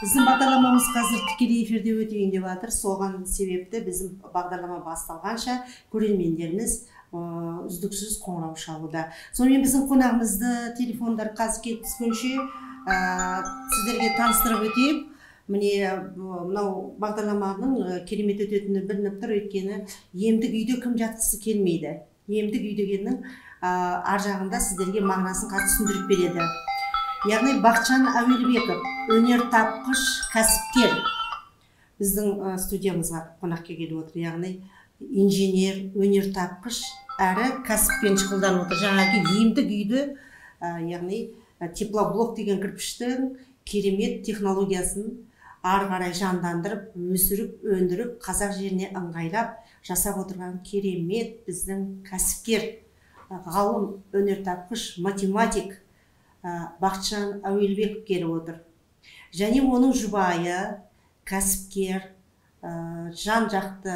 Біздің бағдарламамыз қазір тікелей эфирде өтейін деп жатыр. Соған себепті біздің бағдарлама басталғанша көрермендеріміз үздіксіз қоңырау шалуда. Сонымен біздің қонағымызды телефондар қазір түскенше сіздерге таныстырып өтейік. Міне мынау бағдарламаның керемет өтетіні білініп тұр, өйткені емдік үйде кім жатқысы келмейді. Емдік үй дегеннің ар жағында сіздерге мағынасын қатты түсіндіріп береді. Яғни Бақытжан Әуелбеков, өнер тапқыш кәсіпкер, біздің студиямызға қонақ келгелі отыр. Яғни инженер, өнер тапқыш әрі кәсіппен шұғылданып отыр. Жаңағы емдік үйді, яғни теплоблок деген кірпіштің керемет технологиясын ары қарай жандандырып, өсіріп, өндіріп, қазақ жеріне ыңғайлап жасап отырған керемет біздің кәсіпкер, ғалым, өнер тапқыш, математик Бақытжан Әуелбеков келіп отыр. Және оның жұбайы, кәсіпкер, жан-жақты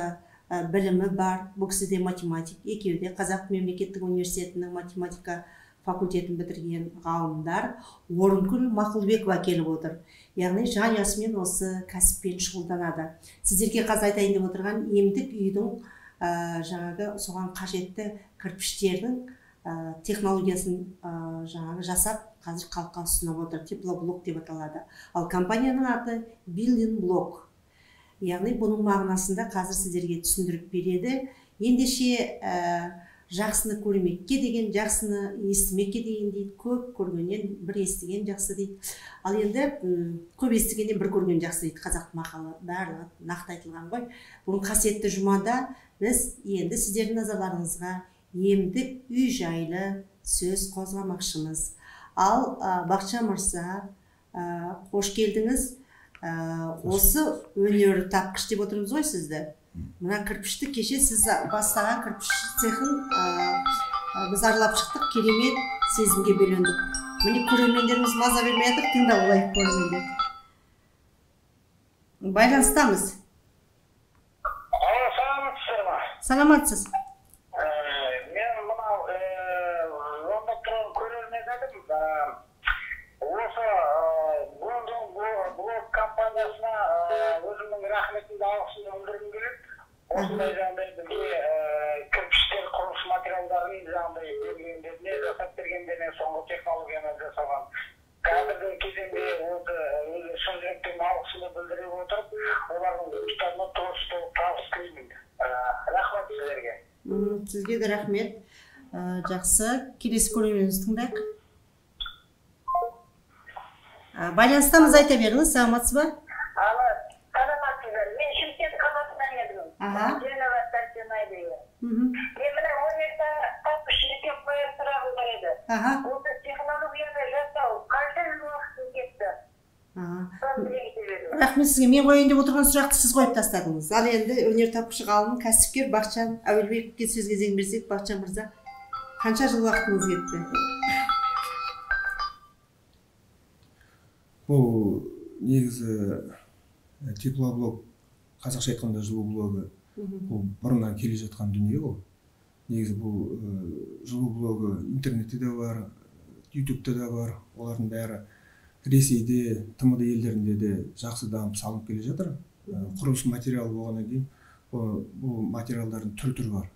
білімі бар, бұл кісі де математик, екеуі де Қазақ мемлекеттік университетінің математика факультетін бітірген ғалымдар. Орынкүл Мақұлбекова келіп отыр. Яғни жанұясымен осы кәсіппен шұғылданады. Сіздерге қазір айтайын деп отырған емдік үйдің жаңағы соған қажетті кірпіштердің технологиясын жаңағы жасап қазір халыққа ұсынып отыр. Теплоблок деп аталады. Ал компанияның аты Building Block. Яғни бұның мағынасында қазір сіздерге түсіндіріп береді. Ендеше жақсыны көрмекке деген, жақсыны естімекке деген дейді. Көп көргеннен бір естіген жақсы дейді. Ал енді көп естігеннен бір көрген жақсы дейді. Қазақ мақалы барлығы нақты айтылған ғой. Бүгін қасиетті жұмада біз енді сіздердің назарларыңызға емдік үй жайлы сөз қозғамақшымыз. Ал Бақытжан мырза, қош келдіңіз. Осы өнер тапқыш деп отырмыз ғой сізді. Мына кірпішті кеше сіз бастаған кірпіш цехын біз аралап шықтық, керемет сезімге бөлендік. Міне көрермендеріміз маза бермей жатыр, тыңдап алайық көрермендер. Байланыстамыз. Саламатсыздар ма? Саламатсыз. Мен мынау онда тұрған көрермен едім. Осы блок компаниясына өзімнің рахметімді алғысын білдіргім келеді. Осындай жаңағыдай бізге кірпіштер, құрылыс материалдарын жаңағыдай бергендеріне, жасап бергендеріне соңғы технологиямен жасалған. Қазіргі кезеңде өзі шын жүректен алғысымды білдіре отырып, олардың жұмыстарына толық табыс тілеймін. Рахмет сіздерге. Сізге де рахмет. Жақсы, келесі көрерменімізді тыңдайық. Байланыстамыз, айта беріңіз, саламатсыз ба? Саламатсыздар. Мен Шымкент қаласынан едім. Женова Сәрсенай дейді. Мен мына өнерді тапқышылыққа қояр сұрағым бар еді. Осы технологияны жасау қанша жыл уақытын кетті? Рахмет сізге. Мен қояйын деп отырған сұрақты сіз қойып тастадыңыз. Ал енді өнер тапқыш ғалым, кәсіпкер Бақытжан Әуелбековке сөз кезегін берсек, Бақытжан мырза, қанша жыл уақытыңыз кетті? Бұл негізі теплоблок, қазақша айтқанда жылу блогы, бұл бұрыннан келе жатқан дүние ғой. Негізі бұл жылу блогы интернетте де бар, ютубта да бар. Олардың бәрі Ресейде, ТМД елдерінде де жақсы дамып салынып келе жатыр. Құрылыс материалы болғаннан кейін бұл материалдардың түр-түрі бар.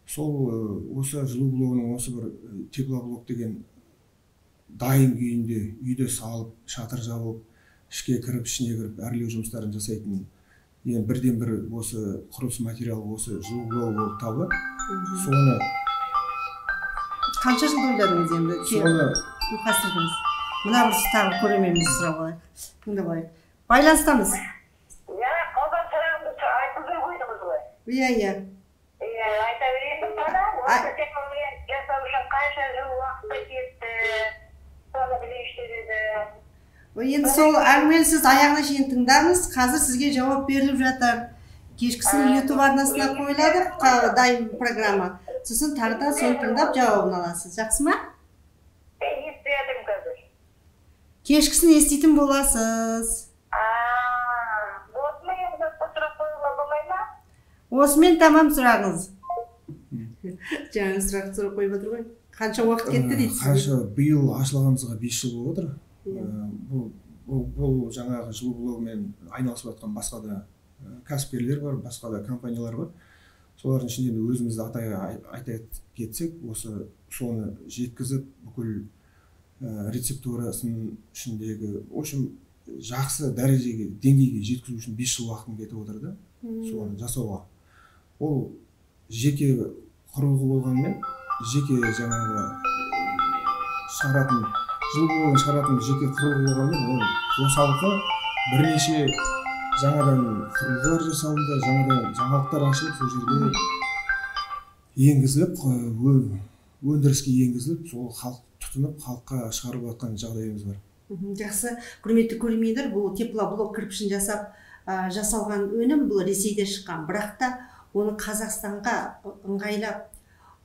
Сол осы жылу блогының осы бір теплоблок деген дайын күйінде үйде салып, шатыр жабылып, ішке кіріп, ішіне кіріп, әрлеу жұмыстарын жасайтын бірден бір осы құрылыс материалы осы жылу блогы болып табылады. Соны қанша жыл ойладыңыз енді? Соны ұйқастырдыңыз. Мына бір тағы көрерменіміз сұрап алайық. Тыңдап алайық. Байланыстамыз. Қалған сұрағымды айтып қойдыңыз ғой. Иә. Айта берейін бана, осы технологияны жасау үшін қанша жыл уақытта кетті? Соны білейінші деді. Енді сол әңгімені сіз аяғына шейін тыңдаңыз. Қазір сізге жауап беріліп жатыр. Кешкісін YouTube арнасына қойылады, дайын программа. Сосын тағы да соны тыңдап жауабын аласыз. Жақсы ма? Естіядым қазір. Кешкісін еститін боласыз. Осымен енді сұрақ қоюға болмай ма? Осымен тамам сұрағыңыз. Жаңа сұрақ қойып отыр ғой. Қанша уақыт кетті дейді сізге? Қанша биыл ашылғанымызға 5 жыл болып отыр. бұл жаңағы жылу блогымен айналысып жатқан басқа да кәсіпкерлер бар, басқа да компаниялар бар. Солардың ішінде өзімізді айта кетсек, соны жеткізіп, бүкіл рецептурасын ішіндегі, в общем, жақсы дәрежеге, деңгейге жеткізу үшін 5 жыл уақытым кетіп отыр да, соны жасауға. Ол жеке құрылғы болғанмен, жеке жаңағы шығаратын, жылу блогын шығаратын жеке құрылғы болғанмен, ол қосалқы бірнеше жаңадан құрылғылар жасалынды, жаңадан жаңалықтар ашылып, сол жерде енгізіліп, өндіріске енгізіліп, сол халық тұтынып, халыққа шығарып жатқан жағдайымыз бар. Жақсы, құрметті көрермендер, бұл теплоблок кірпішін жасалған өнім, бұл Ресейде шыққан, бірақ та оны Қазақстанға ыңғайлап,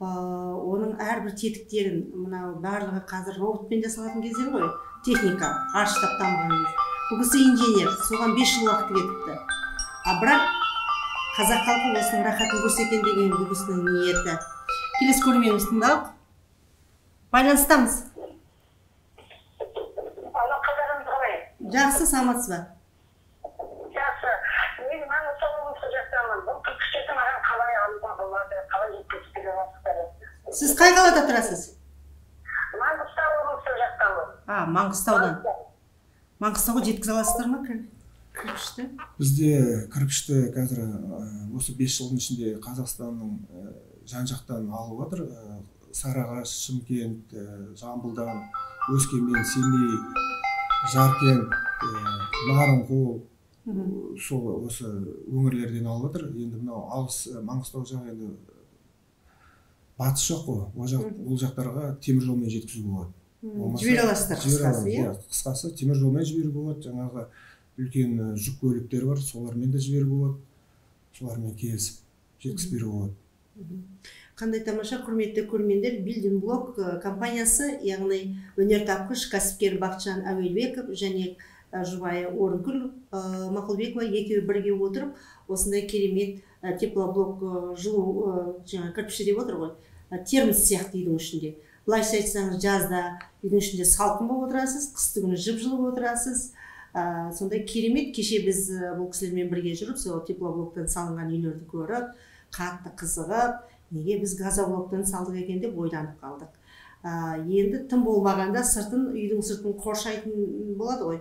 оның әрбір тетіктерін, мынау барлығы қазір роботпен жасалатын кездер ғой, техника, аршытап дамыған кез. Бұл кісі инженер, соған 5 жыл уақыты кетіпті. Бірақ қазақ халқы осының рахатын көрсекен деген бұл кісінің ниеті. Келесі көрерменіміз тыңдайық. Байланыстамыз. Алло, қазағымыз қалай? Жақсы, саламатсыз ба? Жақсы. Мен Маңғыстау облысы жастамын. Бұл кірпіштерді маған қалай алуға болады, қалай жеткізіп бере аласыздар? Сіз қай қалада тұрасыз? Маңғыстау облысы жастамын. Маңғыстаудан. Маңғыстауға жеткізе аласыздар ма кірпішті? Бізде кірпішті қазір осы 5 жылдың ішінде Қазақстанның жан-жақтан алып жатыр. Сарыағаш, Шымкент, Жамбылдан, Өскемен, Семей, Жаркент, Нарынқол, осы өңірлерден алып жатыр. Енді мынау алыс Маңғыстау жағы енді батыс жоқ қой. Ол жақтарға темір жолмен жеткізуге болады. Жібере аласыздар қысқасы, иә? Қысқасы темір жолмен жіберуге болады. Жаңағы үлкен жүк көліктер бар, солармен де жіберуге болады. Солармен келісіп жеткізіп беруге болады. Қандай тамаша, құрметті көрермендер, Building Block компаниясы, яғни өнертапқыш кәсіпкер Бақытжан Әуелбеков және жұбайы Орынкүл Мақұлбекова екеуі бірге отырып, осындай керемет теплоблок жылу кірпіші деп отыр ғой, термос сияқты үйдің ішінде. Былайша айтсаңыз, жазда үйдің ішінде салқын болып отырасыз, қысты күні жып-жылы болып отырасыз. Сондай керемет, кеше біз бұл кісілермен бірге жүріп, сол теплоблоктан салынған үйлерді көріп, қатты қызығып, неге біз газоблоктан салдық екен деп ойланып қалдық. Енді тым болмағанда үйдің сыртын қоршайтын болады ғой.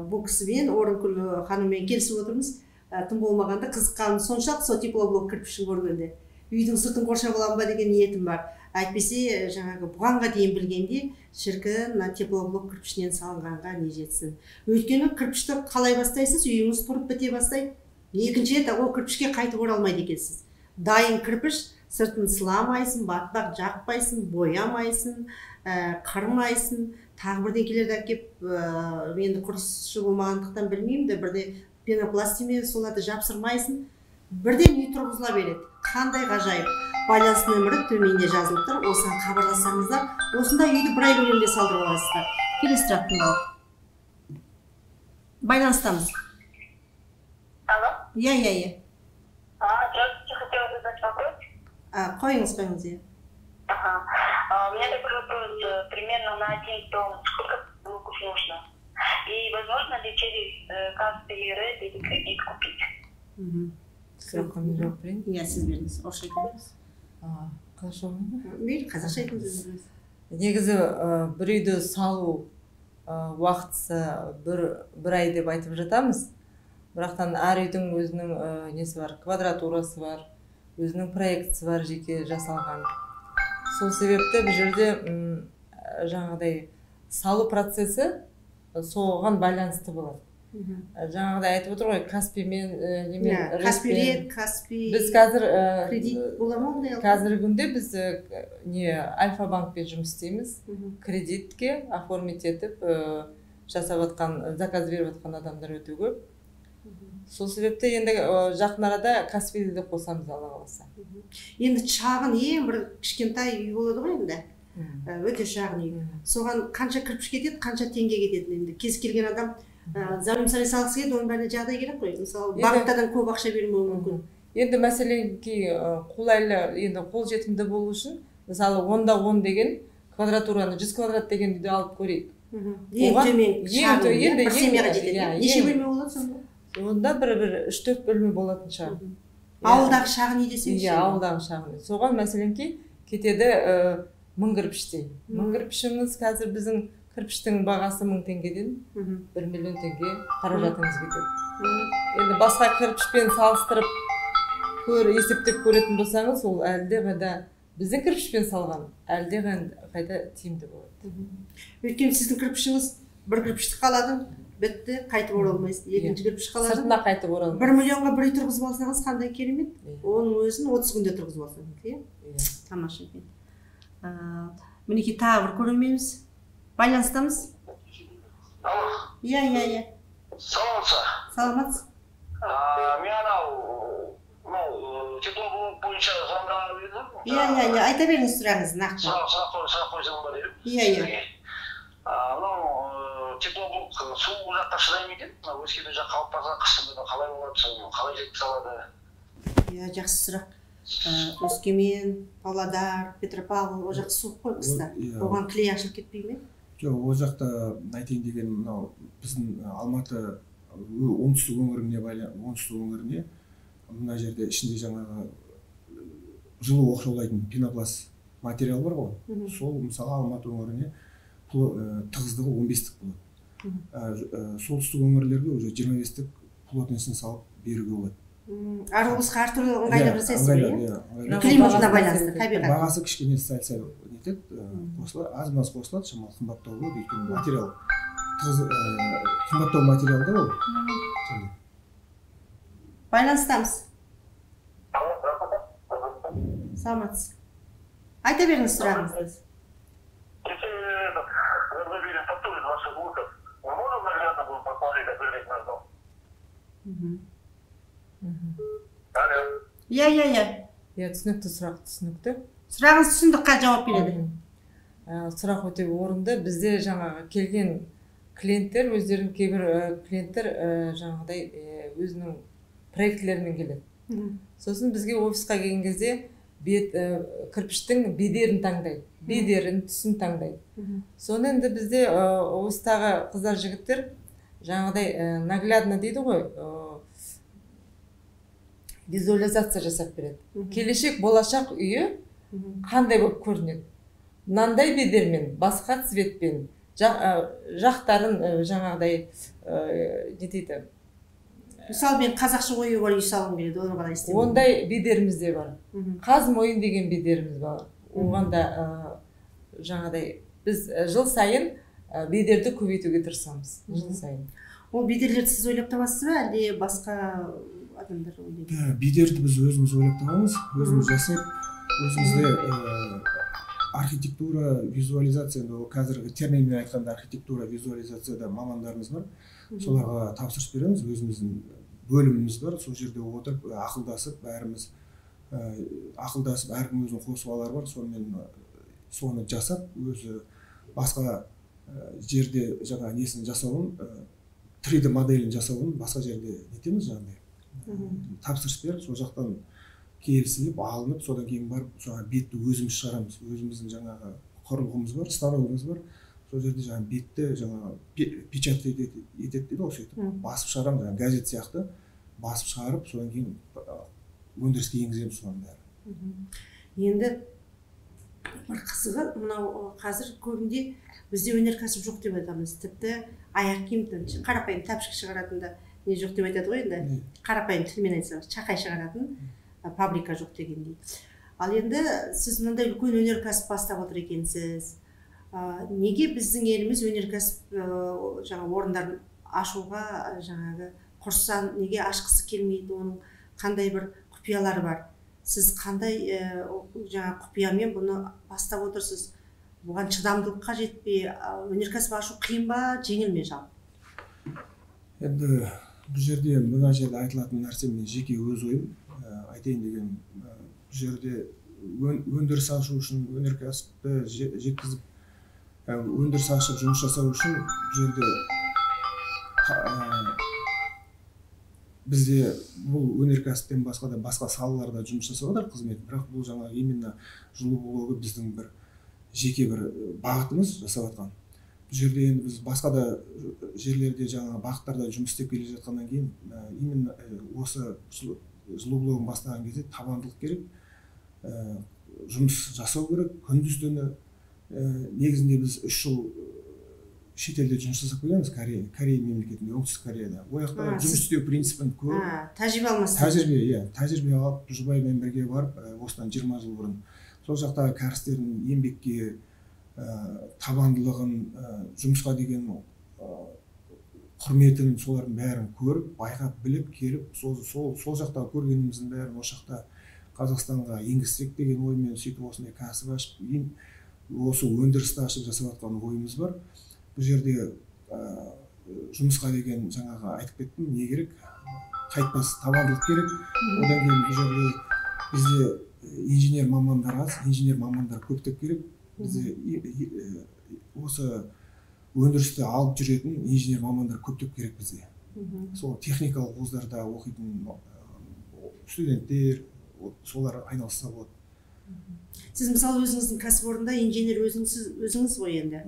Бұл кісімен, Орынкүл ханыммен келісіп отырмыз. Тым болмағанда қызыққаным соншалық, сол теплоблок кірпішін көргенде. Үйдің сыртын қоршап аламын ба деген ниетім бар. Әйтпесе, жаңағы бұғанға дейін білгенде, шіркін теплоблок кірпішінен салынғанға не жетсін. Өйткені кірпішті қалай бастайсыз, үйіңіз тұрып біте бастайды. Екінші рет ол кірпішке қайтып оралмайды екенсіз. Дайын кірпіш, сыртын сыламайсың, батпақ жақпайсың, боямайсың, қырмайсың. Тағы бірден келерді әкеп, енді құрысшы болмағандықтан білмеймін де, бірде пенопластимен соларды жапсырмайсың. Бірден үй тұрғызыла береді. Қандай ғажайып. Байланыс нөмірі төменде жазылып тұр. Осыған хабарлассаңыздар, осында үйді бір ай көлемінде салдырып аласыздар. Келесі сұрақ тыңдайық. Байланыстамыз. Алло? Иә. Здравствуйте, хотела задать вопрос. Қойыңыз, иә. У меня такой вопрос. Примерно на 1 тонн сколько блоков нужно? И возможно ли через Каспий или Ред или кредит купить? Сұраққа мен жауап берейін? Иә, сіз беріңіз. Орысша айтыңыз. Қазақша болмайды? Мейлі, қазақша айтыңыз. Негізі бір үйді салу уақытысы бір ай деп айтып жатамыз. Бірақтан әр үйдің өзінің несі бар, квадратурасы бар, өзінің проектісі бар, жеке жасалған. Сол себепті бір жерде жаңағыдай салу процесі соған байланысты болады. Жаңағыдай айтып отыр ғой, Каспиймен Каспий біз қазір кредит бола ма ондай? Қазіргі күнде біз Альфа-банкпен жұмыс істейміз. Кредитке оформить етіп жасап жатқан, заказ беріп жатқан адамдар өте көп. Сол себепті енді жақын арада Каспийді де қосамыз, Алла қаласа. Енді шағын ең бір кішкентай үй болады ғой енді. Өте шағын үй. Соған қанша кірпіш кетеді, қанша теңге кетеді. Енді кез келген адам зәулім сарай салғысы келеді, оның бәріне жағдай керек қой. Мысалы, банктардан көп ақша бермеуі мүмкін. Енді мәселенки қолайлы, енді қолжетімді болу үшін, мысалы 10-да 10 деген квадратураны 100 квадрат деген үйді алып көрейік. Ең төмен шағын бір семьяға жетеді. Неше бөлме болады сонда? Онда бір 3-4 бөлме болатын шығар. Ауылдағы шағын үй десеңші? Иә, ауылдағы шағын үй. Соған мәселенки кетеді 1000 кірпіштей. 1000 кірпішіңіз қазір біздің кірпіштің бағасы 1000 теңгеден 1 миллион теңге қаражатыңыз кетеді. Енді басқа кірпішпен салыстырып есептеп көретін болсаңыз, ол әлде қайда біздің кірпішпен салған әлде қайда тиімді болады. Өйткені сіздің кірпішіңіз бір кірпішті қалады, бітті, қайтып оралмайсыз. Екінші кірпіш қалады. Сыртына қайтып оралмайсыз. 1 миллионға бір үй тұрғызып алсаңыз қандай керемет? Оның өзін 30 күнде тұрғызып алсаңыз, иә? Тамаша екен. Мінекей тағы бір көрерменіміз. Байланыстамыз? Иә. Саламатсыз. Мен анау теплоблок бойынша звондаған едім. Иә, айта беріңіз сұрағыңызды нақты. Сұрақ қойсам ба дедім. Иә. Теплоблок суық жаққа шыдай ма екен? Өскемен жақ қалып барса қыстың қалай болады, соны қалай жеткізе салады? Иә, жақсы сұрақ. Өскемен, Павлодар, Петропавл, ол жақ суық қой қыста. Оған клей ашылып кетпей ме? Жоқ, ол жақта айтайын деген мынау біздің Алматы оңтүстік өңіріне мына жерде ішінде жаңағы жылу оқшаулайтын пенопласт материал бар ғой. Сол мысалы Алматы өңіріне тығыздығы 15-тік болады. Солтүстік өңірлерге уже 25-тік плотностьін салып беруге болады. Әр облысқа әртүрлі ыңғайлап жасайсыз ба? Климатына байланысты, табиғат. Бағасы кішкене сәл нетеді, аз-маз қосылады, шамалы қымбаттау болады, өйткені материал қымбаттау материал да ол. Байланыстамыз. Саламатсыз. Айта беріңіз сұрағыңызды. Иә, түсінікті сұрақ, түсінікті. Сұрағыңыз түсіндік, жауап береді. Сұрақ өте орынды. Бізде жаңағы келген клиенттер, өздерінің кейбір клиенттер жаңағыдай өзінің проектілерімен келеді. Сосын бізге офисқа келген кезде кірпіштің бедерін таңдайды, бедерін, түсін таңдайды. Соны енді бізде офистағы қыздар жігіттер жаңағыдай наглядно дейді ғой, визуализация жасап береді. Келешек болашақ үйі қандай болып көрінеді? Мынандай бедермен, басқа цветпен, жақтарын жаңағыдай не дейді? Мысалы, мен қазақша ою бар үй салғым келеді, оны қалай істеймін? Ондай бедеріміз де бар. Қаз мойын деген бедеріміз бар. Оған да жаңағыдай біз жыл сайын бедерді көбейтуге тырысамыз. Жыл сайын. Ол бедерлерді сіз ойлап табасыз ба, әлде басқа адамдар ойлайды? Бедерді біз өзіміз ойлап табамыз, өзіміз жасап, өзімізде архитектура, визуализация, қазіргі терминмен айтқанда архитектура, визуализацияда мамандарымыз бар. Соларға тапсырыс береміз, өзіміздің бөліміміз бар, сол жерде отырып, ақылдасып, әркім өзінің қосып бар, сонымен соны жасап, өзі басқа жерде жаңа несін жасауын, 3D моделін жасауын басқа жерде нетеміз жаңағыдай. Тапсырыс беріп, сол жақтан келісіліп, алынып, содан кейін барып, жаңа бетті өзіміз шығарамыз. Өзіміздің жаңағы құрылғымыз бар, станогымыз бар. Сол жерде жаңа бетті жаңа печат етеді дейді, осы етіп. Басып шығарамыз, жаңа газет сияқты басып шығарып, содан кейін өндіріске енгіземіз соның бәрі. Енді бір қызығы, мынау қазір көбінде бізде өнеркәсіп жоқ деп айтамыз. Тіпті аяқ киім, қарапайым тәпішік шығаратында не жоқ деп айтады ғой енді. Қарапайым тілмен айтсаңыз, чақай шығаратын фабрика жоқ дегендей. Ал енді сіз мынандай үлкен өнеркәсіп бастап отыр екенсіз. Неге біздің еліміз өнеркәсіп жаңа орындарын ашуға жаңағы құрсан неге ашқысы келмейді, оның қандай бір құпиялары бар? Сіз қандай жаңа құпиямен бұны бастап отырсыз? Бұған шыдамдылық қажет пе? Өнеркәсіп ашу қиын ба, жеңіл ме жалпы? Енді бұл жерде мына жерде айтылатын нәрсе мен жеке өз ойым айтайын деген, бұл жерде өндіріс ашу үшін өнеркәсіпті жеткізіп, өндіріс ашып жұмыс жасау үшін бұл жерде бізде бұл өнеркәсіптен басқа да басқа салаларда жұмыс жасап жатыр қызмет, бірақ бұл жаңа именно жылу блогы біздің бір жеке бір бағытымыз жасап жатқан. бұл жерде енді біз басқа да жерлерде жаңағы бағыттарда жұмыс істеп келе жатқаннан кейін именно осы жылу блогын бастаған кезде табандылық керек, жұмыс жасау керек, күндіз түні. Негізінде біз 3 жыл шетелде жұмыс жасап келеміз, Корея мемлекетінде, оңтүстік Кореяда. Ол жақта жұмыс істеу принципін көріп, тәжірибе алмастырдыңыз. Тәжірибе алып, жұбаймен бірге барып, осыдан 20 жыл бұрын сол жақтағы кәрістердің еңбекке, табандылығын, жұмысқа деген құрметін, солардың бәрін көріп, байқап, біліп, келіп, сол жақтағы көргеніміздің бәрін осы жақта Қазақстанға енгізсек деген оймен сөйтіп осындай кәсіп ашып, осы өндірісті ашып жасап жатқан ойымыз бар. Бұл жерде жұмысқа деген жаңағы айтып кеттім, не керек? Қайтпас табандылық керек. Одан кейін бұл жерде бізде инженер мамандар аз, инженер мамандар көптеп керек. Бізде осы өндірісті алып жүретін инженер мамандар көптеп керек бізге. Сол техникалық вуздарда оқитын студенттер, солар айналысса болады. Сіз мысалы өзіңіздің кәсіпорында инженер өзіңіз ғой енді.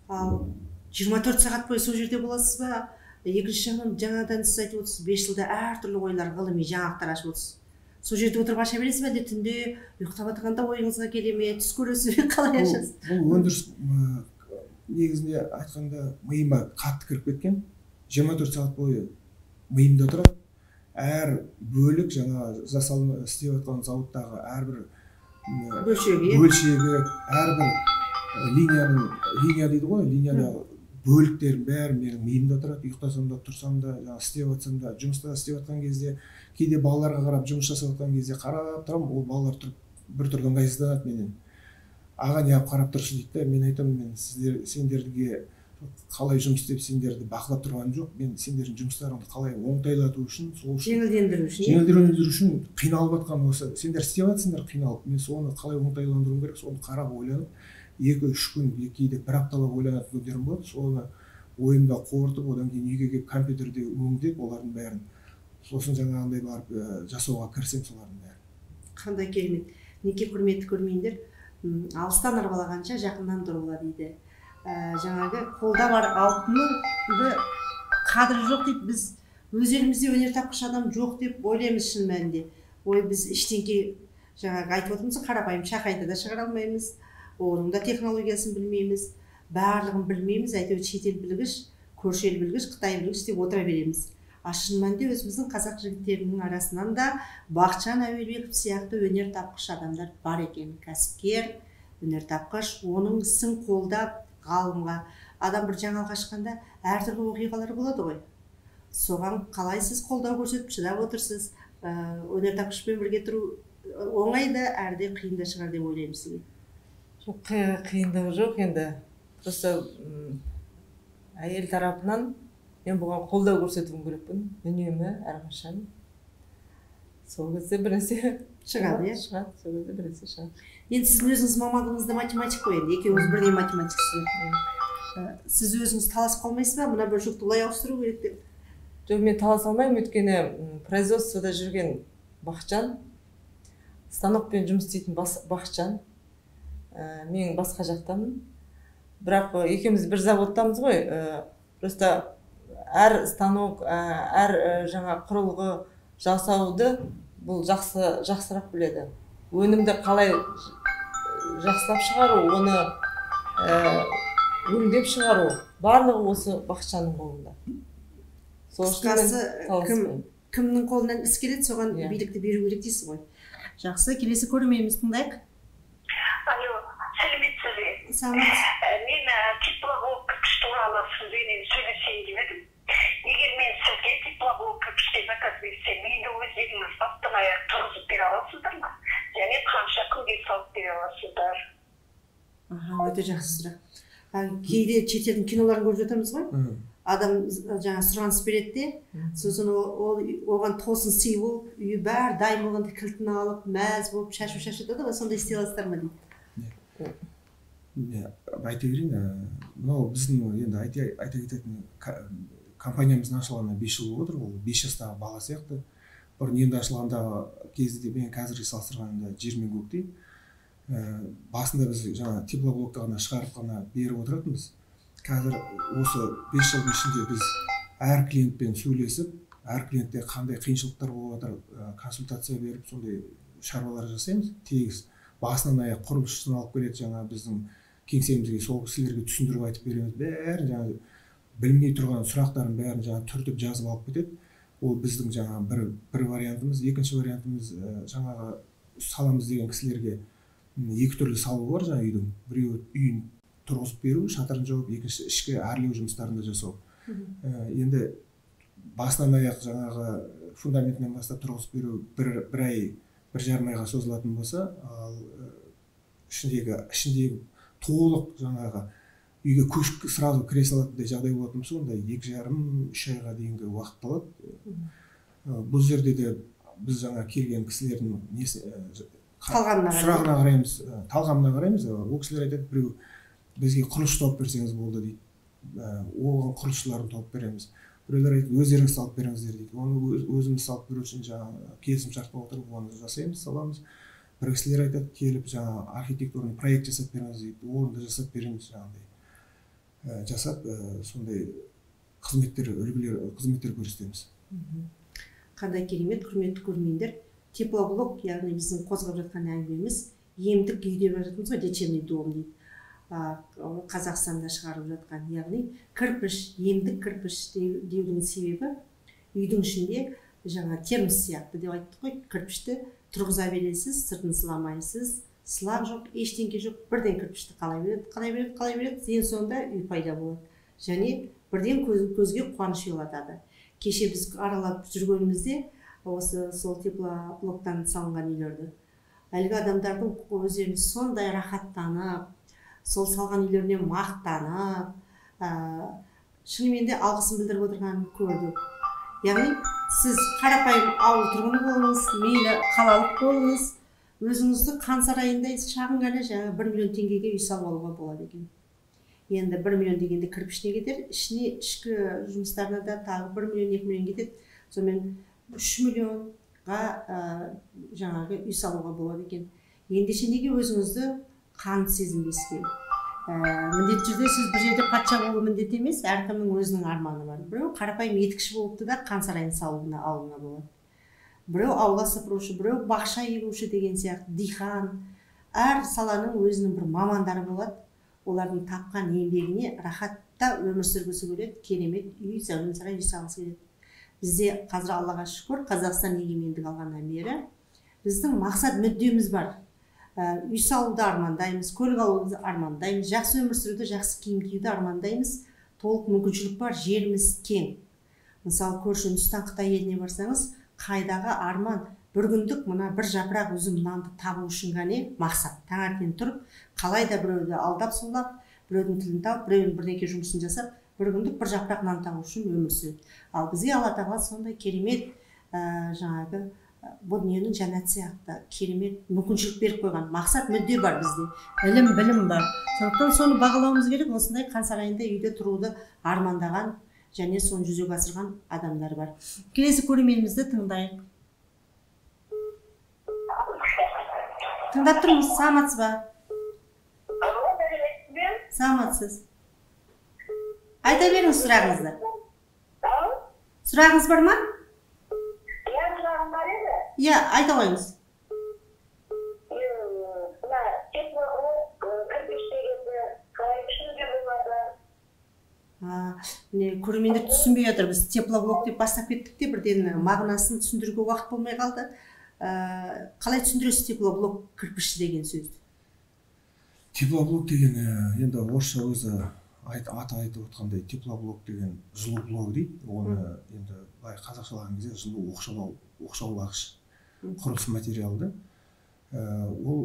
Ал 24 сағат бойы сол жерде боласыз ба? Екінші жағынан жаңадан сіз айтып отырсыз, 5 жылда әртүрлі ойлар, ғылыми жаңалықтар ашып отырсыз. Сол жерде отырып аша бересіз бе, түнде ұйықтап отырғанда ойыңызға келе ме, түс көресіз бе, қалай ашасыз? Бұл өндіріс негізінде айтқанда миыма қатты кіріп кеткен. 24 сағат бойы миымда тұрады. Әр бөлік жаңа істеп жатқан зауыттағы әрбір бөлшегі, әрбір линия дейді ғой, линиядағы бөліктердің бәрі менің миымда тұрады. Ұйықтасам да, тұрсам да, істеп жатсам да, жұмыста істеп жатқан кезде, кейде балаларға қарап жұмыс жасап жатқан кезде қарап тұрамын, ол балалар тұрып бір түрде ыңғайсызданады менен. Аға неғып қарап тұрсыз дейді. Мен айтамын, мен сендерге қалай жұмыс істеп сендерді бақылап тұрған жоқ, мен сендердің жұмыстарыңды қалай оңтайлату үшін, жеңілдендіру үшін қиналып жатқан осы. Сендер істеп жатсыңдар қиналып, мен соны қалай оңтайландыруым керек, соны қарап ойланып, 2-3 күн, кейде бір апталап ойланатын күндерім болады. Соны ойымда қорытып, одан кейін үйге келіп компьютерде өңдеп, олардың бәрін сосын жаңағындай барып жасауға кірісем солардың бәрін. Қандай керемет. Неке құрметті көрмейіндер, алыстан арбалағанша жақыннан тұрғыла дейді. Жаңағы қолда бар алтынның қадірі жоқ деп біз өз елімізде өнертапқыш адам жоқ деп ойлаймыз шын мәнінде. Ой, біз ештеңке жаңағы айтып отырмыз, қарапайым шақайды да шығара алмаймыз, оның да технологиясын білмейміз, барлығын білмейміз, әйтеуір шетел білгіш, көрші ел білгіш, Қытай білгіш деп отыра береміз. Шын мәнінде өзіміздің қазақ жігіттерінің арасынан да Бақытжан Әуелбеков сияқты өнертапқыш адамдар бар екен. Кәсіпкер, өнертапқыш, оның ісін қолдап ғалымға, адам бір жаңалық ашқанда әртүрлі оқиғалар болады ғой. Соған қалай сіз қолдау көрсетіп шыдап отырсыз? Өнертапқышпен бірге тұру оңай да, әрде қиын да шығар деп ойлаймын сізге. Жоқ, қиындығы жоқ енді. Просто әйел тарапынан мен бұған қолдау көрсетуім керекпін, үнемі, әрқашан. Сол кезде біресе шығады, шығады, сол кезде біресе шығады. Енді сіздің өзіңіз мамандығыңызда математик қой енді, екеуіңіз бірдей математиксіз. Сіз өзіңіз таласып қалмайсыз ба, мына бөлшекті олай ауыстыру керек деп? Жоқ, мен таласа алмаймын, өйткені производствода жүрген Бақытжан, станокпен жұмыс істейтін Бақытжан, мен басқа жақтамын. Бірақ екеуміз бір заводтамыз ғой, просто әр станок, әр жаңа құрылғы жасауды бұл жақсырақ біледі. Өнімді қалай жақсылап шығару, оны өңдеп шығару, барлығы осы Бақытжанның қолында. Қысқасы, кімнің қолынан іс келеді, соған билікті беру керек дейсіз ғой. Жақсы, келесі көрмейміз, тыңдайық. Алло, сәлеметсіз бе? Сәлемет. Мен тепловол кірпіш туралы сізбенен сөйлесейін деп едім. Егер мен сізге тепловол кірпішке заказ берсем, енді өздеріңіз бастан аяқ тұрғызып бере аласыздар ма? Және қанша күнге салып бере аласыздар? Өте жақсы сұрақ. Кейде шетелдің киноларын көріп жатамыз ғой. Адам жаңа сұраныс береді де, сосын оған тосын сый болып, үйі бәрі дайын болғанда кілтін алып, мәз болып, шашып да сондай істей аласыздар ма дейді. Айта берейін, мынау біздің енді айта кететін компаниямыздың ашылғанына 5 жыл болып отыр, ол 5 жастағы бала сияқты. Бұрын енді ашылғандағы кезде мен қазіргі салыстырғанда жер мен көктей. Басында біз жаңа теплоблокты ғана шығарып қана беріп отыратынбыз. қазір осы 5 жылдың ішінде біз әр клиентпен сөйлесіп, әр клиентте қандай қиыншылықтар болып жатыр, консультация беріп, сондай шаруалар жасаймыз. Тегіс басынан аяқ құрылысшысын алып келеді, жаңа біздің кеңсемізге сол кісілерге түсіндіріп айтып береміз. Бәрін жаңа білмей тұрған сұрақтарын бәрін жаңа түртіп жазып алып кетеді. Ол біздің жаңа бір вариантымыз. Екінші вариантымыз жаңағы саламыз деген кісілерге екі түрлі салу бар жаңа үйдің. Біреуі үйін тұрғызып беру, шатырын жауып, екінші ішкі әрлеу жұмыстарын да жасау. Енді басынан аяқ жаңағы фундаментінен бастап тұрғызып беру бір ай, 1,5 айға созылатын болса, ал ішіндегі толық жаңағы үйге сразу кіре салатындай жағдай болатын болса, онда 2,5-3 айға дейінгі уақыт алады. Бұл жерде де біз жаңа келген кісілердің сұрағына қараймыз, талғамына қараймыз. Ол кісілер айтады, біреу бізге құрылысшы тауып берсеңіз болды дейді. Оған құрылысшыларын тауып береміз. Біреулер айтады, өздеріңіз салып беріңіздер дейді. Оны өзіміз салып беру үшін жаңа келісімшартқа отырып, оны жасаймыз, саламыз. Бір кісілер айтады, келіп жаңа архитектурный проект жасап беріңіз дейді. Оны да жасап береміз жаңағыдай. Жасап, сондай қызметтер көрсетеміз. Қандай керемет, құрметті көрермендер. Теплоблок, яғни біздің қозғап жатқан әңгімеміз, емдік үйде бар жатырмыз ғой, лечебный дом дейді. Қазақстанда шығарып жатқан, яғни кірпіш, емдік кірпіш деудің себебі үйдің ішінде жаңа термос сияқты деп айттық қой, кірпішті тұрғыза бересіз, сыртын сыламайсыз, сылақ жоқ, ештеңке жоқ, бірден кірпішті қалай береді, ең соңында үй пайда болады. Және бірден көзге қуаныш ұялатады. Кеше біз аралап жүргенімізде осы сол теплоблоктан салынған үйлерді, әлгі адамдардың өздерін сондай рахаттанып, сол салған үйлеріне мақтанып, шынымен де алғысын білдіріп отырғанын көрдік. Яғни сіз қарапайым ауыл тұрғыны болыңыз, мейлі қалалық болыңыз, өзіңізді қан сарайындай шағын ғана жаңа 1 миллион теңгеге үй салып алуға болады екен. Енді 1 миллион дегенде кірпішіне кетер, ішкі жұмыстарына да тағы 1 миллион, 2 миллион кетеді. Сонымен 3 миллионға жаңағы үй салуға болады екен. Ендеше неге өзіңізді қан сезінбеске? Міндетті жерде сіз бір жерде патша болу міндет емес, әркімнің өзінің арманы бар. Біреу қарапайым етікші болыпты да қан сарайын салуына алуына болады. Біреу аула сыпырушы, біреу бақша егуші деген сияқты, диқан. Әр саланың өзінің бір мамандары болады. Олардың тапқан еңбегіне рахатта өмір сүргісі келеді, керемет үй, зәулім сарай үй салғысы келеді. Бізде қазір Аллаға шүкір, Қазақстан егемендік алғаннан бері біздің мақсат мүддеміз бар. Үй салуды армандаймыз, көлік алуды армандаймыз, жақсы өмір сүруді, жақсы киім киюді армандаймыз. Толық мүмкіншілік бар, жеріміз кең. Мысалы, көрші Үндістан, Қытай еліне барсаңыз, қайдағы арман, бір күндік мына бір жапырақ үзім нанды табу үшін ғана мақсат. Таңертең тұрып, қалай да біреуді алдап сұлдап, біреудің тілін тауып, біреудің бірнеке жұмысын жасап, бір күндік бір жапырақ нан табу үшін өмір сүреді. Ал бізге Алла тағала сондай керемет жаңағы бұл дүниенің жәннат сияқты керемет мүмкіншілік беріп қойған. Мақсат мүдде бар бізде, ілім, білім бар. Сондықтан соны бағалауымыз керек. Осындай қан сарайында үйде тұруды армандаған және соны жүзеге асырған адамдар бар. Келесі көрерменімізді тыңдайық. Тыңдап тұрмыз, саламатсыз ба? Саламатсыз. Айта беріңіз сұрағыңызды. Сұрағыңыз бар ма? Сұрағым бар еді. Иә, айта қойыңыз. Көрермендер түсінбей жатыр. Біз теплоблок деп бастап кеттік те, бірден мағынасын түсіндіруге уақыт болмай қалды. Қалай түсіндіресіз теплоблок кірпіші деген сөзді? Теплоблок деген енді орысша өзі аты айтып отқандай, теплоблок деген жылу блогы дейді. Оны енді қазақшалаған кезде жылу оқшаулағыш құрылыс материалды. Ол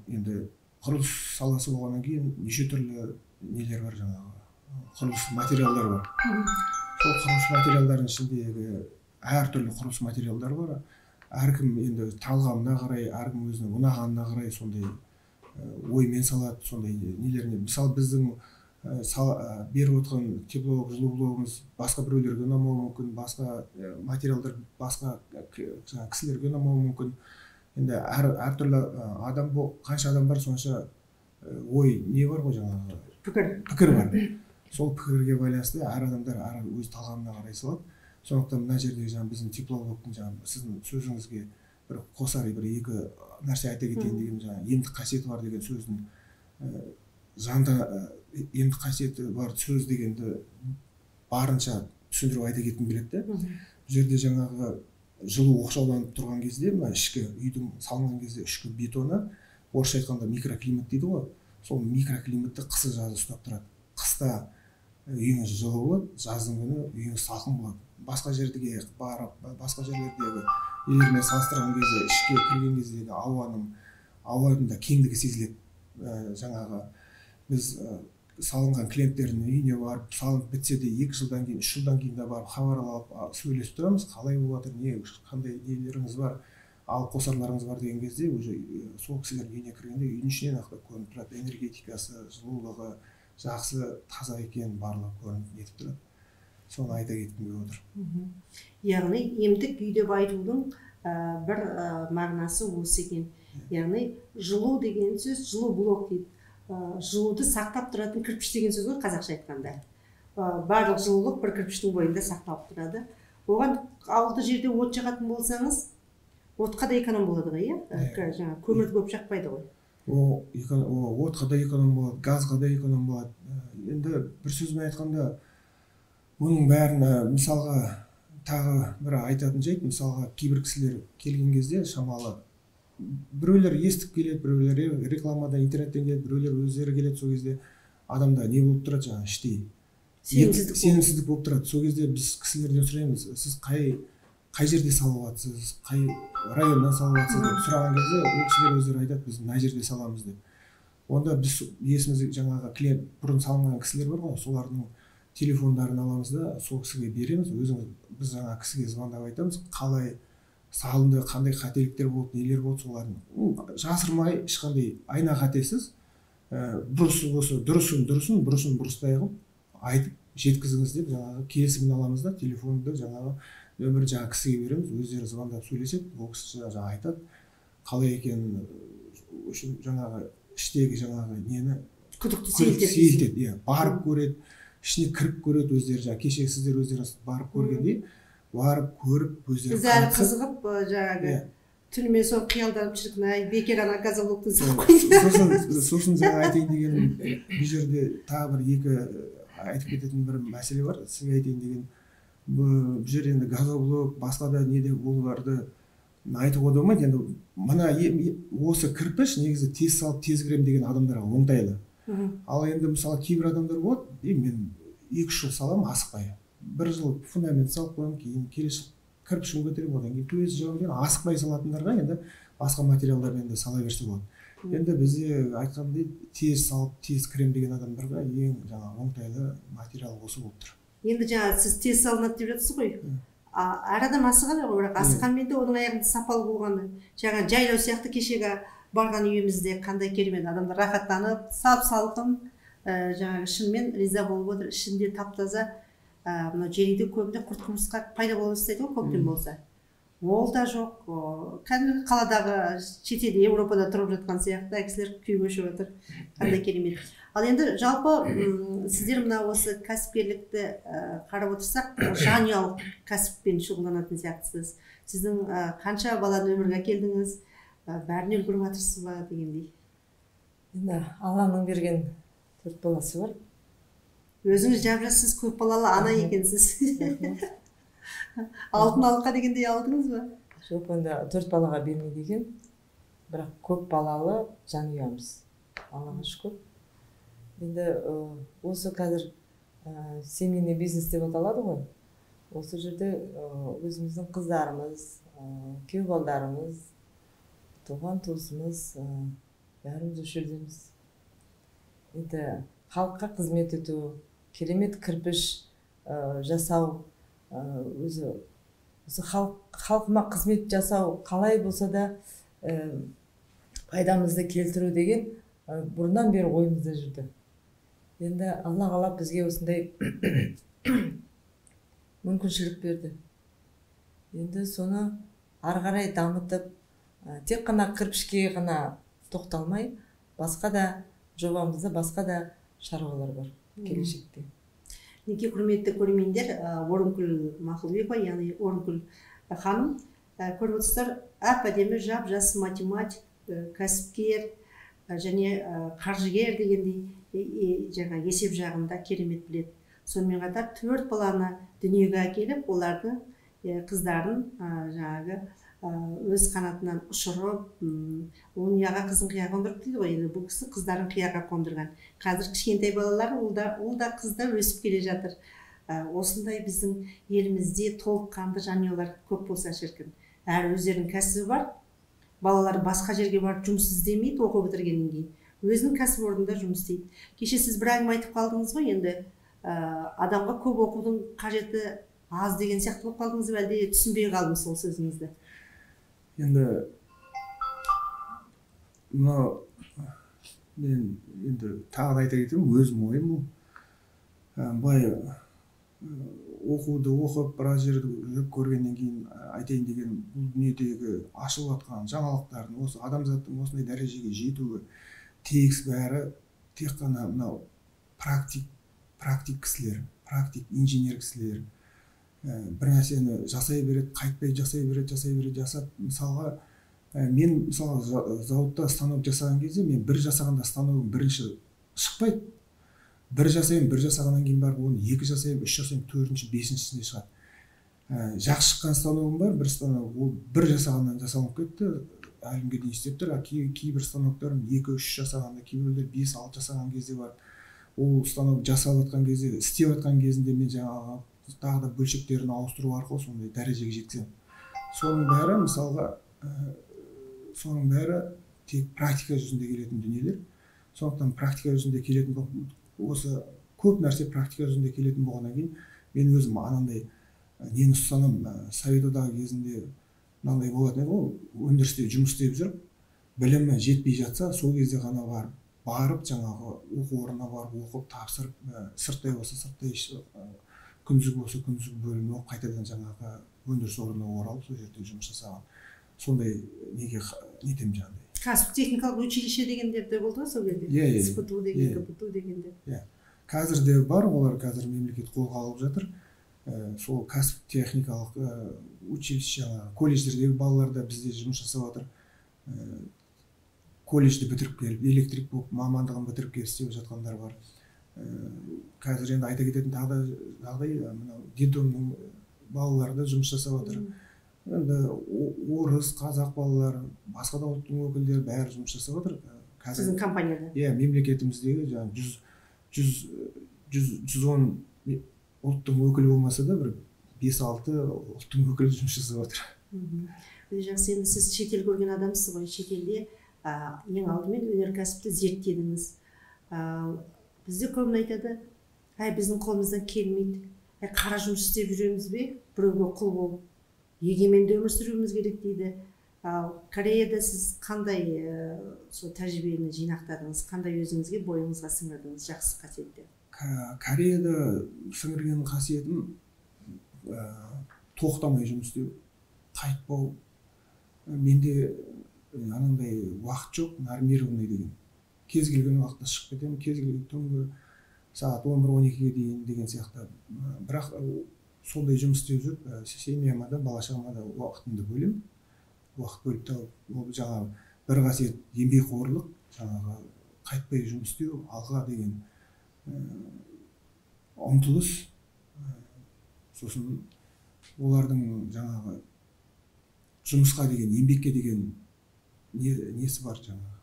енді құрылыс саласы болғаннан кейін неше түрлі нелер бар, жаңағы құрылыс материалдар бар. Сол құрылыс материалдардың ішіндегі әртүрлі құрылыс материалдар бар. Әркім енді талғамына қарай, әркім өзінің ұнағанына қарай сондай оймен салады, сондай нелеріне. Мысалы біздің беріп отқан теплоблок, жылу блогымыз басқа біреулерге ұнамауы мүмкін, басқа материалдар басқа кісілерге ұнамауы мүмкін. Енді әртүрлі қанша адам бар, сонша ой не бар ғой, жаңағы пікір бар. сол пікірге байланысты әр адамдар әр өз талғамына қарай салады. Сондықтан мына жердегі жаңағы біздің теплоблоктың жаңағы сіздің сөзіңізге бір қосар бір екі нәрсе айта кетейін деген жаңағы емдік қасиеті бар деген сөздің жанда емдік қасиеті бар сөз дегенді барынша түсіндіріп айта кеткім келеді да. Бұл жерде жаңағы жылу оқшауланып тұрған кезде мына ішкі үйдің салынған кезде ішкі бетоны орысша айтқанда микроклимат дейді ғой. Сол микроклиматты қысы жазы ұстап тұрады. Қыста үйіңіз жылы болады, жаздың күні үйіңіз салқын болады. Басқа жерге барып, басқа жерлердегі үйлермен салыстырған кезде ішке кірген кездегі ауаның да кеңдігі сезіледі. Жаңағы біз салынған клиенттердің үйіне барып, салынып бітсе де 2 жылдан кейін, 3 жылдан кейін де барып хабарлап сөйлесіп тұрамыз. Қалай болып жатыр, не қандай нелеріңіз бар, ал қосарларыңыз бар деген кезде уже сол кісілердің үйіне кіргенде үйдің ішінен ақ көрініп тұрады. Энергетикасы, жылулығы жақсы, таза екен барлығы көрініп нетіп тұрады. Соны айта кеткім келіп отыр. Яғни емдік үйде айтудың бір мағынасы осы екен. Яғни жылу деген сөз, жылу блок дейді. Жылуды сақтап тұратын кірпіш деген сөз ғой қазақша айтқанда. Барлық жылулық бір кірпіштің бойында сақталып тұрады. Оған ауылды жерде от жағатын болсаңыз, отқа да эконом болады ғой, иә? Көмірді көп жақпайды ғой. Отқа да эконом болады, газға да эконом болады. Енді бір сөзбен айтқанда, мұның бәрін мысалға тағы бір айтатын жайт, мысалға кейбір кісілер келген кезде шамалы біреулер естіп келеді, біреулер рекламадан, интернеттен келеді, біреулер өздері келеді. Сол кезде адамда не болып тұрады, жаңағы іштей сенімсіздік болып тұрады. Сол кезде біз кісілерден сұраймыз, сіз қай жерде салып жатсыз, қай районнан салып жатсыз деп сұраған кезде ол кісілер өздері айтады, біз мына жерде саламыз деп. Онда біз есімізде жаңағы клиент бұрын салынған кісілер бар ғой, солардың телефондарын аламыз да сол кісіге береміз. Біз жаңа кісіге звондап айтамыз, қалай салынды, қандай қателіктер болды, нелер болды, соларын жасырмай, ешқандай айна қатесіз, дұрысын бұрыстай қылып айтып жеткізіңіз деп жаңағы келісімін аламыз да, телефонды жаңағы нөмір жаңағы кісіге береміз, өздері звондап сөйлеседі, ол кісі жаңағы айтады, қалай екенін жаңағы іштегі жаңағы нені күдікті сейілтеді, барып көреді, ішіне кіріп көреді өздері, жаңағы кеше сіздер өздеріңіз барып көргендей барып көріп өздері бәрі қызығып жаңағы түнімен соң қиялданып шіркін-ай бекер ана газоблоктың салып қойды. Сосын жаңа айтайын деген бұл жерде тағы бір екі айтып кететін бір мәселе бар. Сізге айтайын деген бұл жерде енді газоблок басқа да неде оларды айтуға болмайды. Енді мына осы кірпіш негізі тез салып тез кіремін деген адамдарға оңтайлы. Ал енді мысалы кейбір адамдар болады, мен 2-3 жыл саламын асықпай. 1 жыл фундамент салып қоямын, кейін келесі кірпішін көтеремін, одан кейін төбесі жабамын деген асықпай салатындарға енді басқа материалдармен де сала берсе болады. Енді бізде айтқандай тез салып тез кіремін деген адамдарға ең жаңағы оңтайлы материал осы болып тұр. Енді жаңа сіз тез салынады деп жатсыз ғой. Әр адам асығады ғой, бірақ асыққанмен де оның аяғында сапалы болғаны. Жаңа жайлау сияқты кешегі барған үйімізде қандай керемет адамдар рахаттанып, салқын, жаңағы шынымен риза болып отыр, ішінде тап-таза. Мына жерде көбінде құрт құмырсқа пайда болып істейді ғой, көктем болса. Ол да жоқ. Кәдімгі қаладағы шетелде, Еуропада тұрып жатқан сияқты кісілер күй кешіп отыр. Қандай керемет. Ал енді жалпы сіздер мына осы кәсіпкерлікті қарап отырсақ, жанұялық кәсіппен шұғылданатын сияқтысыз. Сіздің қанша баланы өмірге әкелдіңіз, бәріне үлгеріп жатырсыз ба дегендей. Енді Алланың берген 4 баласы бар. Өзіңіз жап-жассыз көп балалы ана екенсіз. Алтын алқа дегендей алдыңыз ба? Жоқ, енді 4 балаға бермейді екен, бірақ көп балалы жанұямыз. Аллаға шүкір. Енді осы қазір семейный бизнес деп аталады ғой. Осы жерде өзіміздің қыздарымыз, күйеу балдарымыз, туған туысымыз, бәріміз осы жердеміз. Енді халыққа қызмет ету, керемет кірпіш жасау, өзі халқыма қызмет жасау қалай болса да пайдамызды келтіру деген бұрыннан бері ойымызда жүрді. Енді Алла қалап бізге осындай мүмкіншілік берді. Енді соны ары қарай дамытып, тек қана кірпішке ғана тоқталмай, басқа да жобамызда басқа да шаруалар бар келешекте. Неке құрметті көрермендер, Орынкүл Мақұлбекова, яғни Орынкүл ханым, көріп отырсыздар, әп-әдемі жап-жас математик, кәсіпкер және қаржыгер дегендей жаңа есеп жағында керемет біледі. Сонымен қатар 4 баланы дүниеге әкеліп, оларды қыздарын жаңағы өз қанатынан ұшырып, оның яға қызын қияға қондырып дейді ғой, енді бұл кісі қыздарын қияға қондырған. Қазір кішкентай балалар, ол да қызда өсіп келе жатыр. Осындай біздің елімізде толыққанды жанұялар көп болса шіркін. Әрі өздерінің кәсібі бар, балалар басқа жерге барып жұмыс іздемейді, оқу бітіргеннен кейін. Өзінің кәсіпорнында жұмыс істейді. Кеше сіз бір әңгіме айтып қалдыңыз ғой, енді адамға көп оқудың қажеті аз деген сияқты болып қалдыңыз ба, әлде түсінбей қалдым сол сөзіңізді? Енді мен енді тағы да айта кетемін, өзім ойым бұл. Былай оқуды оқып, біраз жерді жүріп көргеннен кейін айтайын деген бұл дүниедегі ашылып жатқан жаңалықтардың, осы адамзаттың осындай дәрежеге жетуі тегіс бәрі тек қана мынау практик кісілер, практик инженер кісілер бір нәрсені жасай береді, қайтпай жасай береді, жасап, мысалға мен зауытта станок жасаған кезде, мен бір жасағанда станогым бірінші шықпайды. Бір жасағаннан кейін барып, оны 2 жасаймын, 3 жасаймын, 4-ші, 5-шісінде шығады. Жақсы шыққан станогым бар, бір станок, ол бір жасағаннан жасалып кетті, әлімге дейін істеп тұр. Кейбір станоктарым 2-3 жасағанда, кейбіреулер 5-6 жасаған кезде бар. Ол станок жасап жатқан кезде, істеп жатқан кезінде мен жаңағы тағы да бөлшектерін ауыстыру арқылы сондай дәрежеге жеткіземін. Соның бәрі, мысалға, соның бәрі тек практика жүзінде келетін дүниелер. Сондықтан практика жүзінде келетін осы көп нәрсе практика жүзінде келетін болғаннан кейін, мен өзім анандай нені ұстанам, Совет одағы кезінде мынандай болатын еді, өндірісте жұмыс істеп жүріп, білімі жетпей жатса, сол кезде ғана барып жаңағы оқу орнына барып оқып, тапсырып, сырттай болса сырттай, күндізгі болса күндізгі бөлімі оқып, қайтадан жаңағы өндіріс орнына оралып, сол жерде жұмыс жасаған. Сондай неге нетем жағдай. Кәсіп техникалық училище дегендерде болды ғой сол кезде? СПТУ деген, КПТУ дегендер. Қазір де бар, олар қазір мемлекет қолға алып жатыр. Сол кәсіп техникалық училище, колледждердегі балалар да бізде жұмыс жасап жатыр. Колледжді бітіріп келіп, электрик болып, мамандығын бітіріп келіп істеп жатқандар бар. Қазір енді айта кететін жағдай, детдомның балалары да жұмыс жасап жатыр. Енді орыс, қазақ балалары, басқа да ұлттың өкілдері бәрі жұмыс жасап жатыр. Сіздің компанияда? Мемлекетіміздегі 110 ұлттың өкілі болмаса да, бір 5-6 ұлттың өкілі жұмыс жасап жатыр. Жақсы, енді сіз шетел көрген адамсыз ғой, шетелде ең алдымен өнеркәсіпті зерттедіңіз. Бізде көбін айтады, біздің қолымыздан келмейді, қара жұмыс істеп жүреміз бе, біреуге құл болып, егеменді өмір сүруіміз керек дейді. Кореяда сіз қандай сол тәжірибені жинақтадыңыз, қандай өзіңізге бойыңызға сіңірдіңіз жақсы қасиеттер? Кореяда сіңірген қасиетім тоқтамай жұмыс істеу, қайтпау. Менде анандай уақыт жоқ, нормированный деген. Кез келген уақытта шығып кетемін, кез келген түнгі сағат 11-12-ге дейін деген сияқты. Бірақ сондай жұмыс істеп жүріп, семьяма да, бала-шағама да уақытымды бөлемін. Уақыт бөліп тауып, ол жаңағы бір қасиет еңбекқорлық, жаңағы қайтпай жұмыс істеу, алға деген ұмтылыс. Сосын олардың жаңағы жұмысқа деген, еңбекке деген несі бар жаңағы.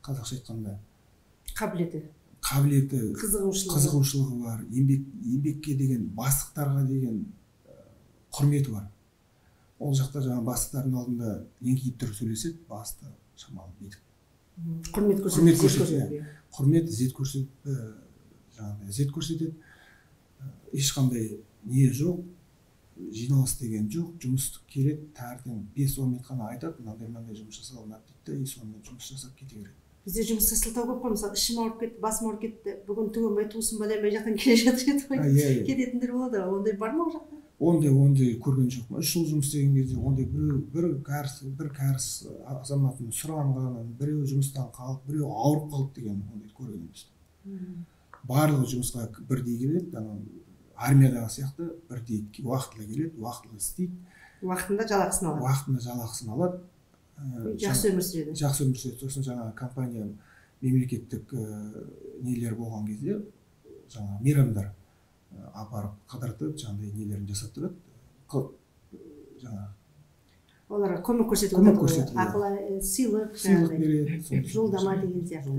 Қазақша айтқанда қабілеті, қызығушылығы бар, еңбекке деген, бастықтарға деген құрметі бар. Ол жақта жаңа бастықтардың алдында еңкейіп тұрып сөйлеседі, басты шамалы бүйтіп. Құрмет, ізет көрсетеді. Ешқандай не жоқ, жиналыс деген жоқ, жұмыс келеді, таңертең 5-10 минут қана айтады, мынандай жұмыс жасалынады дейді, сонымен жұмыс жасап кете береді. Бізде жұмыста сылтау көп қой, мысалы ішім ауырып кетті, басым ауырып кетті, бүгін түгенбай туысын бәленбай жақтан келе жатыр ғой, кететіндер болады, ондай бар ма ол жақта? Ондай көрген жоқпын. 3 жыл жұмыс істеген кезде ондай бір кәріс азаматын сұранғанын, біреу жұмыстан қалып, біреу ауырып қалып деген ондай көрген емес. барлығы жұмысқа бірдей келеді, армиядағы сияқты бірдей уақытылы келеді, уақытылы істейді, уақытында жалақысын алады, жақсы өмір сүреді. Сосын жаңа компания мемлекеттік нелер болған кезде жаңа мейрамдар апарып қыдыртып жаңағыдай нелерін жасап тұрады, жаңа оларға көмек көрсетіп ақылы сыйлық береді, жолдама деген сияқты.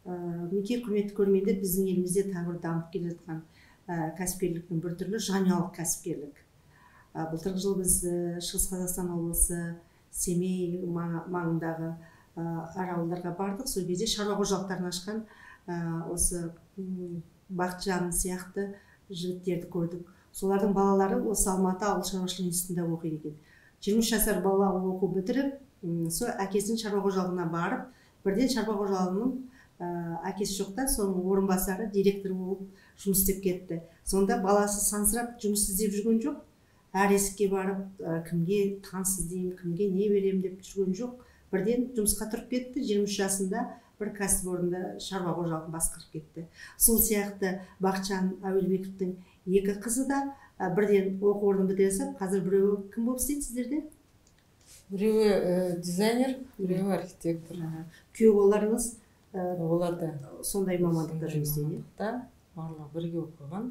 Мінекей құрметті көрермендер, біздің елімізде тағы бір дамып келе жатқан кәсіпкерліктің бір түрлі жанұялық кәсіпкерлік. Былтырғы жылы біз Шығыс Қазақстан облысы Семей маңындағы аралдарға бардық. Сол кезде шаруа қожалықтарын ашқан осы Бақытжан сияқты жігіттерді көрдік. Солардың балалары осы Алматы ауыл шаруашылық институтында оқиды екен. 23 жасар бала оқу бітіріп, сол әкесінің шаруа қожалығына барып, бірден шаруа қожалығының әкесі жоқта, соның орынбасары директор болып жұмыс істеп кетті. Сонда баласы сансырап жұмыс іздеп жүрген жоқ. Әр есікке барып, кімге таныс іздеймін, кімге не беремін деп жүрген жоқ. Бірден жұмысқа тұрып кетті. 23 жасында бір кәсіпорында шаруа қожалығын басқарып кетті. Сол сияқты Бақытжан Әуелбековтің екі қызы да бірден оқу орнын бітіре салып, қазір біреуі кім болып істейді сіздерде? Біреуі дизайнер, біреуі архитектор. Күйеу балаларыңыз олар да сондай мамандықта жұмыс істейді? Барлығы бірге оқыған.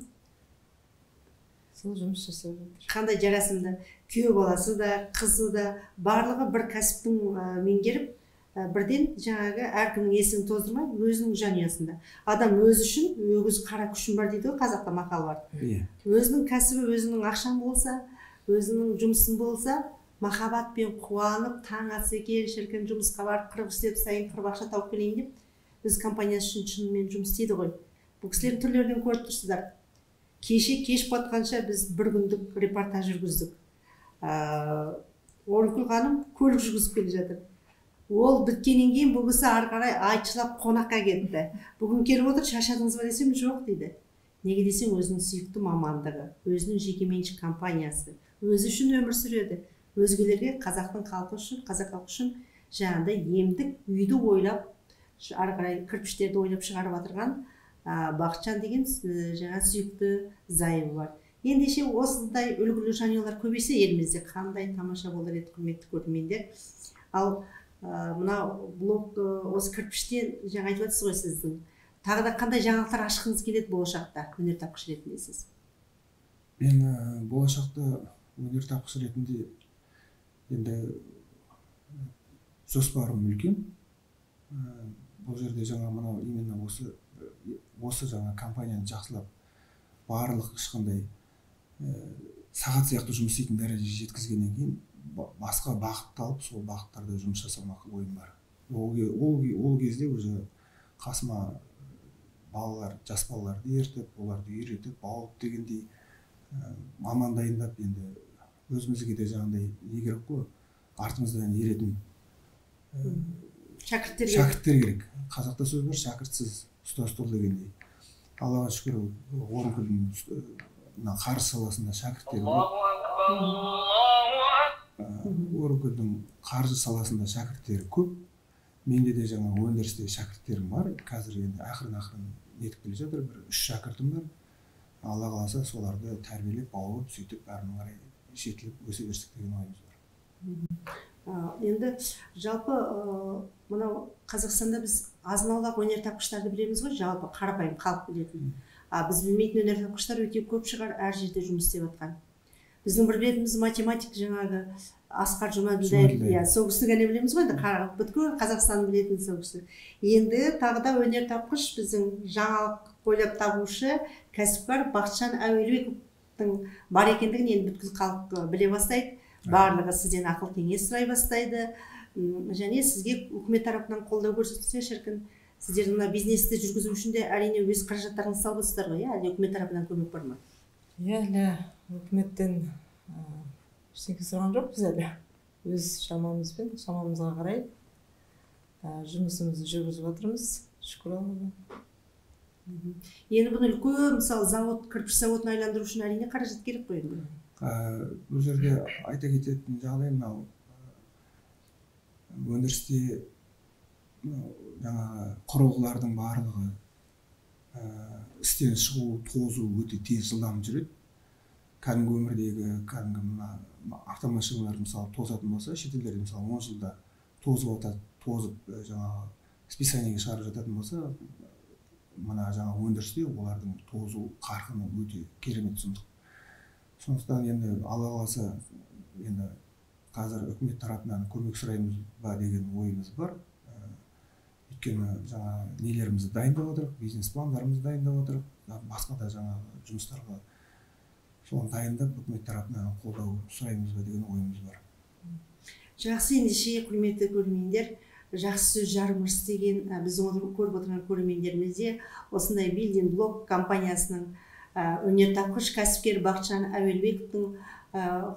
Сол жұмыс жасап жатыр. Қандай жарасымды. Күйеу баласы да, қызы да барлығы бір кәсіптің меңгеріп, бірден жаңағы әркімнің есігін тоздырмай, өзінің жанұясында. Адам өзі үшін өгіз қара күшін бар дейді ғой, қазақта мақал бар. Өзінің кәсібі, өзінің ақшаң болса, өзінің жұмысын болса, махаббатпен қуанып, таң атса екен, шіркін жұмысқа барып, қырып істеп сайын қырып ақша тауып келейін деп, біз компаниясы үшін шынымен жұмыс істейді ғой. Бұл кісілердің түрлерінен көріп тұрсыздар. Кеш батқанша біз бір күндік репортаж жүргіздік. Орынкүл ханым көлік жүргізіп келе жатыр. Ол біткеннен кейін бұл кісі ары қарай айтшылап қонаққа кетті. Бүгін келіп отыр, шаршадыңыз ба десем, жоқ дейді. Неге десем, өзінің сүйікті мамандығы, өзінің жекеменшік компаниясы, өзі үшін өмір сүреді. Өзгелерге, қазақтың халқы үшін, қазақ халқы үшін жаңағыдай емдік үйді ойлап, ары қарай кірпіштерді ойлап шығарып отырған Бақытжан деген жаңа сүйікті зайыбы бар. Ендеше осындай үлгілі жанұялар көбейсе елімізде қандай тамаша болар еді, құрметті көрермендер. Ал мына блог осы кірпіштен жаңа айтып жатсыз ғой сіздің. Тағы да қандай жаңалықтар ашқыңыз келеді болашақта өнертапқыш ретінде сіз? Мен болашақта өнертапқыш ретінде енді жоспарым үлкен. Бұл жерде жаңа мынау именно осы жаңа компанияны жақсылап барлық ешқандай сағат сияқты жұмыс істейтін дәрежеге жеткізгеннен кейін басқа бағытты алып, сол бағыттарда жұмыс жасамақ ойым бар. Ол кезде уже қасыма балалар, жас балаларды ертіп, оларды үйретіп, баулып дегендей маман дайындап, енді өзімізге де жаңағыдай не керек қой, артымыздан еретін шәкірттер керек. Қазақта сөз бар, шәкіртсіз ұстаз тұр дегендей. Аллаға шүкір, Орынкөлдің қаржы саласында шәкірттер көп. Орынкөлдің қаржы саласында шәкірттері көп. Менде де жаңа өндірісте шәкірттерім бар. Қазір енді ақырын нетіп келе жатыр, бір 3 шәкіртім бар. Алла қаласа соларды тәрбиелеп, баулып, сөйтіп әрмен қарай жетіліп өсе берсек деген ойымыз бар. Енді жалпы мынау Қазақстанда біз азын-аулақ өнертапқыштарды білеміз ғой, жалпы қарапайым халық білетін. Біз білмейтін өнертапқыштар өте көп шығар, әр жерде жұмыс істеп жатқан. Біздің бір білетініміз математик жаңағы Асқар Жұмаділдаев, сол кісіні ғана білеміз ғой, бүткіл Қазақстанды білетін сол кісі. Енді тағы да өнертапқыш біздің жаңалық ойлап табушы кәсіпкер Бақытжан Әуелбековтың бар екендігін енді бүткіл халық біле бастайды. Барлығы сізден ақыл кеңес сұрай бастайды. Және сізге үкімет тарапынан қолдау көрсетілсе, шіркін, сіздердің мына бизнесті жүргізу үшін де әрине өз қаражаттарыңызды салып отырсыздар ғой, әлде үкімет тарапынан көмек бар ма? Үкіметтен ештеңе сұраған жоқпыз әлі. Өз шамамызбен, шамамызға қарай жұмысымызды жүргізіп жатырмыз, шүкір Аллаға. Енді бұны үлкен, мысалы, завод, кірпіш заводын айландыру үшін әрине қаражат керек қой енді. Бұл жерде айта кететін жағдай мынау өндірісте жаңағы құрылғылардың барлығы істен шығу, тозу өте тез жылдам жүреді. Кәдімгі өмірдегі кәдімгі мына автомашиналар мысалы тозатын болса, шетелдерде мысалы 10 жылда тозып жатады, тозып жаңағы списаниеге шығарып жататын болса, мына жаңағы өндірісте олардың тозу қарқыны өте керемет сұмдық. Сондықтан енді Алла қаласа енді қазір үкімет тарапынан көмек сұраймыз ба деген ойымыз бар. Өйткені жаңа нелерімізді дайындап отырық, бизнес пландарымызды дайындап отырық, басқа да жаңағы жұмыстарға соны дайындап үкімет тарапынан қолдау сұраймыз ба деген ойымыз бар. Жақсы, ендеше құрметті көрермендер, жақсы сөз жарымырыс деген біздің көріп отырған көрермендерімізде осындай Building Block компаниясының өнертапқыш кәсіпкер Бақытжан Әуелбековтың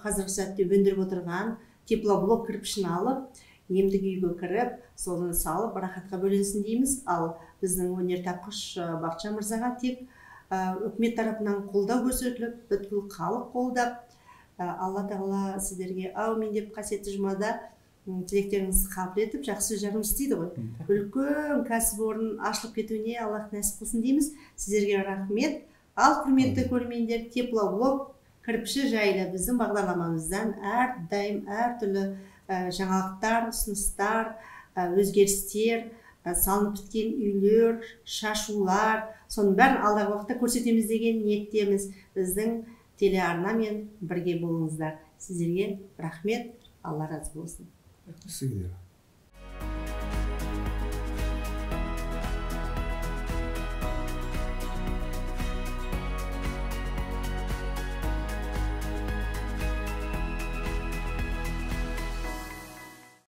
қазіргі сәтте өндіріп отырған теплоблок кірпішін алып, емдік үйге кіріп, соны салып, рахатқа бөленсін дейміз. Ал біздің өнертапқыш Бақытжан мырзаға тек үкімет тарапынан қолдау көрсетіліп, бүткіл халық қолдап, Алла тағала сіздерге аумин деп қасиетті жұмада тілектеріңізді қабыл етіп, жақсы жарым істейді ғой. Үлкен кәсіпорын ашылып кетуіне Аллах нәсіп қылсын дейміз. Сіздерге рахмет. Ал құрметті көрермендер, теплоблок кірпіші жайлы біздің бағдарламамыздан әрдайым әртүрлі жаңалықтар, ұсыныстар, өзгерістер, салынып біткен үйлер, шашулар, соның бәрін алдағы уақытта көрсетеміз деген ниеттеміз. Біздің телеарнамен бірге болыңыздар. Сіздерге рахмет, Алла разы болсын. Сіздерге